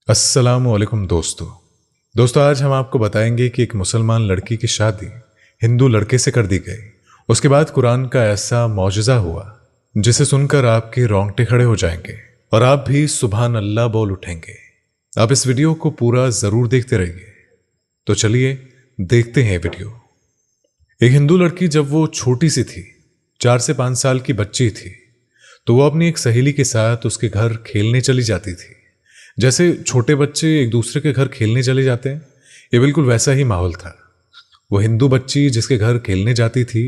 अस्सलामुअलैकुम दोस्तों आज हम आपको बताएंगे कि एक मुसलमान लड़की की शादी हिंदू लड़के से कर दी गई। उसके बाद कुरान का ऐसा मौजज़ा हुआ जिसे सुनकर आपके रोंगटे खड़े हो जाएंगे और आप भी सुभान अल्लाह बोल उठेंगे। आप इस वीडियो को पूरा ज़रूर देखते रहिए। तो चलिए देखते हैं वीडियो। एक हिंदू लड़की जब वो छोटी सी थी, 4 से 5 साल की बच्ची थी, तो वो अपनी एक सहेली के साथ उसके घर खेलने चली जाती थी। जैसे छोटे बच्चे एक दूसरे के घर खेलने चले जाते हैं, ये बिल्कुल वैसा ही माहौल था। वो हिंदू बच्ची जिसके घर खेलने जाती थी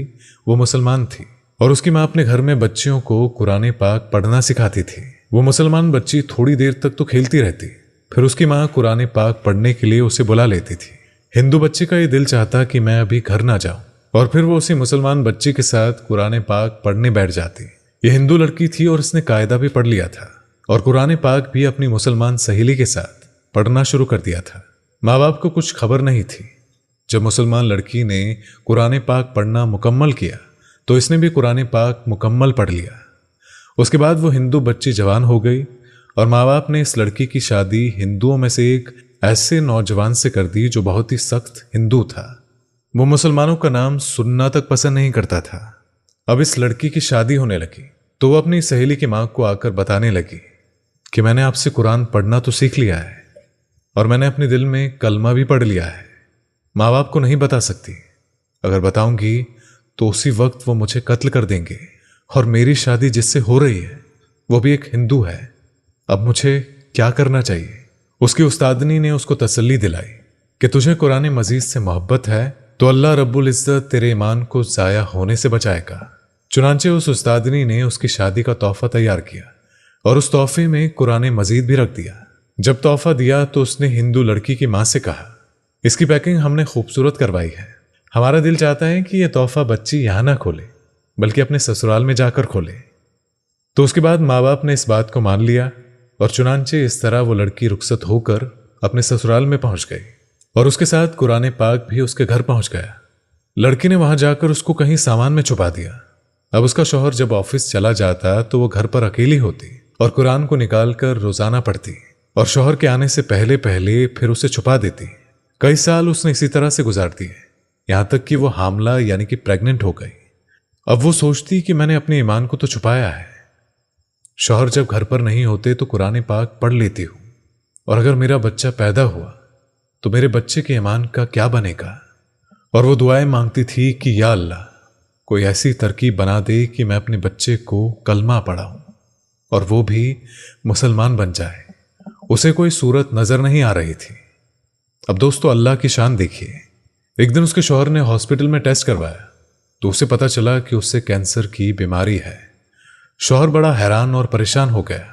वो मुसलमान थी और उसकी माँ अपने घर में बच्चियों को कुरान पाक पढ़ना सिखाती थी। वो मुसलमान बच्ची थोड़ी देर तक तो खेलती रहती, फिर उसकी माँ कुरान पाक पढ़ने के लिए उसे बुला लेती थी। हिंदू बच्ची का ये दिल चाहता कि मैं अभी घर ना जाऊं, और फिर वो उसी मुसलमान बच्ची के साथ कुरान पाक पढ़ने बैठ जाती। ये हिंदू लड़की थी और उसने कायदा भी पढ़ लिया था और कुरान पाक भी अपनी मुसलमान सहेली के साथ पढ़ना शुरू कर दिया था। माँ बाप को कुछ खबर नहीं थी। जब मुसलमान लड़की ने कुरान पाक पढ़ना मुकम्मल किया तो इसने भी कुरान पाक मुकम्मल पढ़ लिया। उसके बाद वो हिंदू बच्ची जवान हो गई और माँ बाप ने इस लड़की की शादी हिंदुओं में से एक ऐसे नौजवान से कर दी जो बहुत ही सख्त हिंदू था। वो मुसलमानों का नाम सुनना तक पसंद नहीं करता था। अब इस लड़की की शादी होने लगी तो वो अपनी सहेली की माँ को आकर बताने लगी कि मैंने आपसे कुरान पढ़ना तो सीख लिया है और मैंने अपने दिल में कलमा भी पढ़ लिया है। माँ बाप को नहीं बता सकती, अगर बताऊंगी तो उसी वक्त वो मुझे कत्ल कर देंगे और मेरी शादी जिससे हो रही है वो भी एक हिंदू है। अब मुझे क्या करना चाहिए? उसकी उस्तादनी ने उसको तसल्ली दिलाई कि तुझे कुरान मजीद से मोहब्बत है तो अल्लाह रब्बुल इज्जत तेरे ईमान को ज़ाया होने से बचाएगा। चुनांचे उस उस्तादनी ने उसकी शादी का तोहफा तैयार किया और उस तोहफे में कुरान मजीद भी रख दिया। जब तोहफा दिया तो उसने हिंदू लड़की की माँ से कहा, इसकी पैकिंग हमने खूबसूरत करवाई है, हमारा दिल चाहता है कि यह तोहफा बच्ची यहाँ ना खोले बल्कि अपने ससुराल में जाकर खोले। तो उसके बाद माँ बाप ने इस बात को मान लिया और चुनांचे इस तरह वो लड़की रुखसत होकर अपने ससुराल में पहुंच गई और उसके साथ कुरान पाक भी उसके घर पहुंच गया। लड़की ने वहां जाकर उसको कहीं सामान में छुपा दिया। अब उसका शौहर जब ऑफिस चला जाता तो वो घर पर अकेली होती और कुरान को निकालकर रोजाना पढ़ती और शौहर के आने से पहले पहले फिर उसे छुपा देती। कई साल उसने इसी तरह से गुजार दिए, यहां तक कि वो हामला यानी कि प्रेग्नेंट हो गई। अब वो सोचती कि मैंने अपने ईमान को तो छुपाया है, शौहर जब घर पर नहीं होते तो कुरान पाक पढ़ लेती हूं, और अगर मेरा बच्चा पैदा हुआ तो मेरे बच्चे के ईमान का क्या बनेगा। और वो दुआएं मांगती थी कि या अल्लाह कोई ऐसी तरकीब बना दे कि मैं अपने बच्चे को कलमा पढ़ाऊं और वो भी मुसलमान बन जाए। उसे कोई सूरत नजर नहीं आ रही थी। अब दोस्तों अल्लाह की शान देखिए। एक दिन उसके शौहर ने हॉस्पिटल में टेस्ट करवाया तो उसे पता चला कि उससे कैंसर की बीमारी है। शौहर बड़ा हैरान और परेशान हो गया।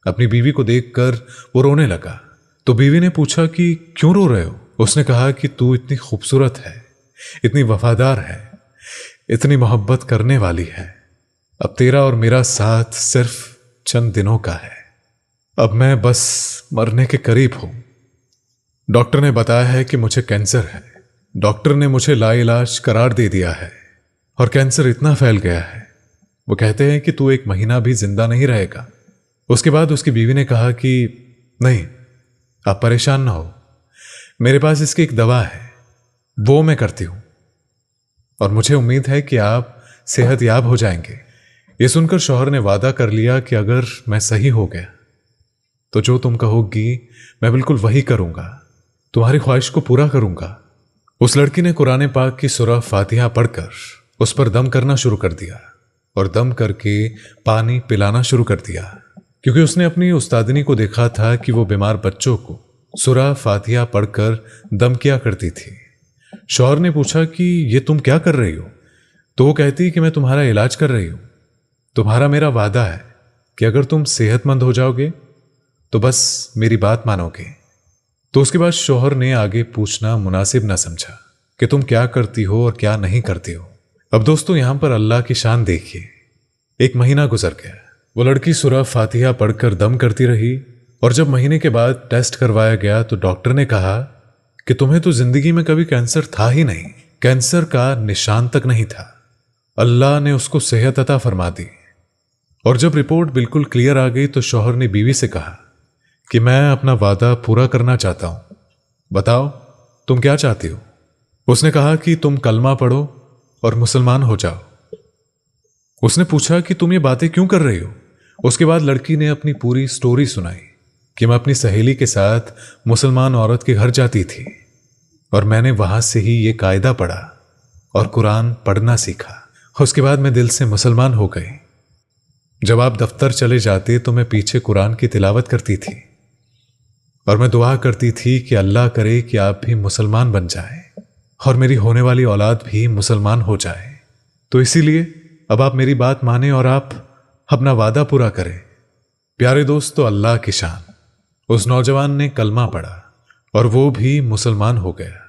अपनी बीवी को देखकर वो रोने लगा तो बीवी ने पूछा कि क्यों रो रहे हो? उसने कहा कि तू इतनी खूबसूरत है, इतनी वफादार है, इतनी मोहब्बत करने वाली है, अब तेरा और मेरा साथ सिर्फ चंद दिनों का है, अब मैं बस मरने के करीब हूं। डॉक्टर ने बताया है कि मुझे कैंसर है। डॉक्टर ने मुझे लाइलाज करार दे दिया है और कैंसर इतना फैल गया है, वो कहते हैं कि तू 1 महीना भी जिंदा नहीं रहेगा। उसके बाद उसकी बीवी ने कहा कि नहीं, आप परेशान ना हो, मेरे पास इसकी एक दवा है, वो मैं करती हूं और मुझे उम्मीद है कि आप सेहतयाब हो जाएंगे। ये सुनकर शौहर ने वादा कर लिया कि अगर मैं सही हो गया तो जो तुम कहोगी मैं बिल्कुल वही करूंगा, तुम्हारी ख्वाहिश को पूरा करूंगा। उस लड़की ने कुरान पाक की सूरह फातिहा पढ़कर उस पर दम करना शुरू कर दिया और दम करके पानी पिलाना शुरू कर दिया, क्योंकि उसने अपनी उस्तादनी को देखा था कि वो बीमार बच्चों को सूरह फातिहा पढ़कर दम किया करती थी। शौहर ने पूछा कि ये तुम क्या कर रही हो? तो वो कहती कि मैं तुम्हारा इलाज कर रही हूं। तुम्हारा मेरा वादा है कि अगर तुम सेहतमंद हो जाओगे तो बस मेरी बात मानोगे। तो उसके बाद शौहर ने आगे पूछना मुनासिब ना समझा कि तुम क्या करती हो और क्या नहीं करती हो। अब दोस्तों यहां पर अल्लाह की शान देखिए। 1 महीना गुजर गया, वो लड़की सूरह फातिहा पढ़कर दम करती रही और जब महीने के बाद टेस्ट करवाया गया तो डॉक्टर ने कहा कि तुम्हें तो जिंदगी में कभी कैंसर था ही नहीं, कैंसर का निशान तक नहीं था। अल्लाह ने उसको सेहत अता फरमा दी। और जब रिपोर्ट बिल्कुल क्लियर आ गई तो शौहर ने बीवी से कहा कि मैं अपना वादा पूरा करना चाहता हूं। बताओ तुम क्या चाहती हो। उसने कहा कि तुम कलमा पढ़ो और मुसलमान हो जाओ। उसने पूछा कि तुम ये बातें क्यों कर रही हो। उसके बाद लड़की ने अपनी पूरी स्टोरी सुनाई कि मैं अपनी सहेली के साथ मुसलमान औरत के घर जाती थी और मैंने वहां से ही ये कायदा पढ़ा और कुरान पढ़ना सीखा। उसके बाद मैं दिल से मुसलमान हो गई। जब आप दफ्तर चले जाते तो मैं पीछे कुरान की तिलावत करती थी और मैं दुआ करती थी कि अल्लाह करे कि आप भी मुसलमान बन जाए और मेरी होने वाली औलाद भी मुसलमान हो जाए। तो इसीलिए अब आप मेरी बात माने और आप अपना वादा पूरा करें। प्यारे दोस्तों, अल्लाह की शान। उस नौजवान ने कलमा पढ़ा और वो भी मुसलमान हो गया।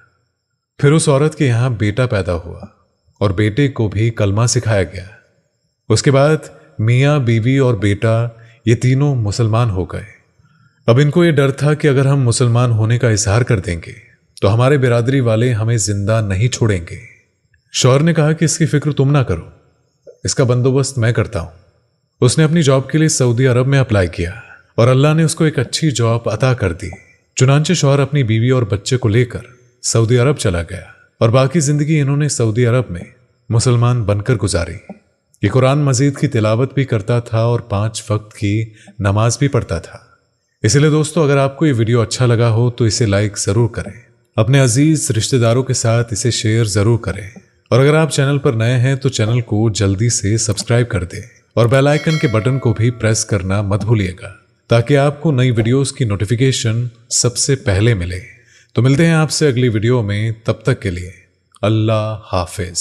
फिर उस औरत के यहां बेटा पैदा हुआ और बेटे को भी कलमा सिखाया गया। उसके बाद मियाँ, बीवी और बेटा ये तीनों मुसलमान हो गए। अब इनको ये डर था कि अगर हम मुसलमान होने का इजहार कर देंगे तो हमारे बिरादरी वाले हमें जिंदा नहीं छोड़ेंगे। शौहर ने कहा कि इसकी फिक्र तुम ना करो, इसका बंदोबस्त मैं करता हूं। उसने अपनी जॉब के लिए सऊदी अरब में अप्लाई किया और अल्लाह ने उसको एक अच्छी जॉब अता कर दी। चुनांचे शौहर अपनी बीवी और बच्चे को लेकर सऊदी अरब चला गया और बाकी जिंदगी इन्होंने सऊदी अरब में मुसलमान बनकर गुजारी। ये कुरान मजीद की तिलावत भी करता था और 5 वक्त की नमाज भी पढ़ता था। इसलिए दोस्तों, अगर आपको ये वीडियो अच्छा लगा हो तो इसे लाइक जरूर करें, अपने अजीज रिश्तेदारों के साथ इसे शेयर जरूर करें और अगर आप चैनल पर नए हैं तो चैनल को जल्दी से सब्सक्राइब कर दें और बेल आइकन के बटन को भी प्रेस करना मत भूलिएगा ताकि आपको नई वीडियोस की नोटिफिकेशन सबसे पहले मिले। तो मिलते हैं आपसे अगली वीडियो में, तब तक के लिए अल्लाह हाफिज।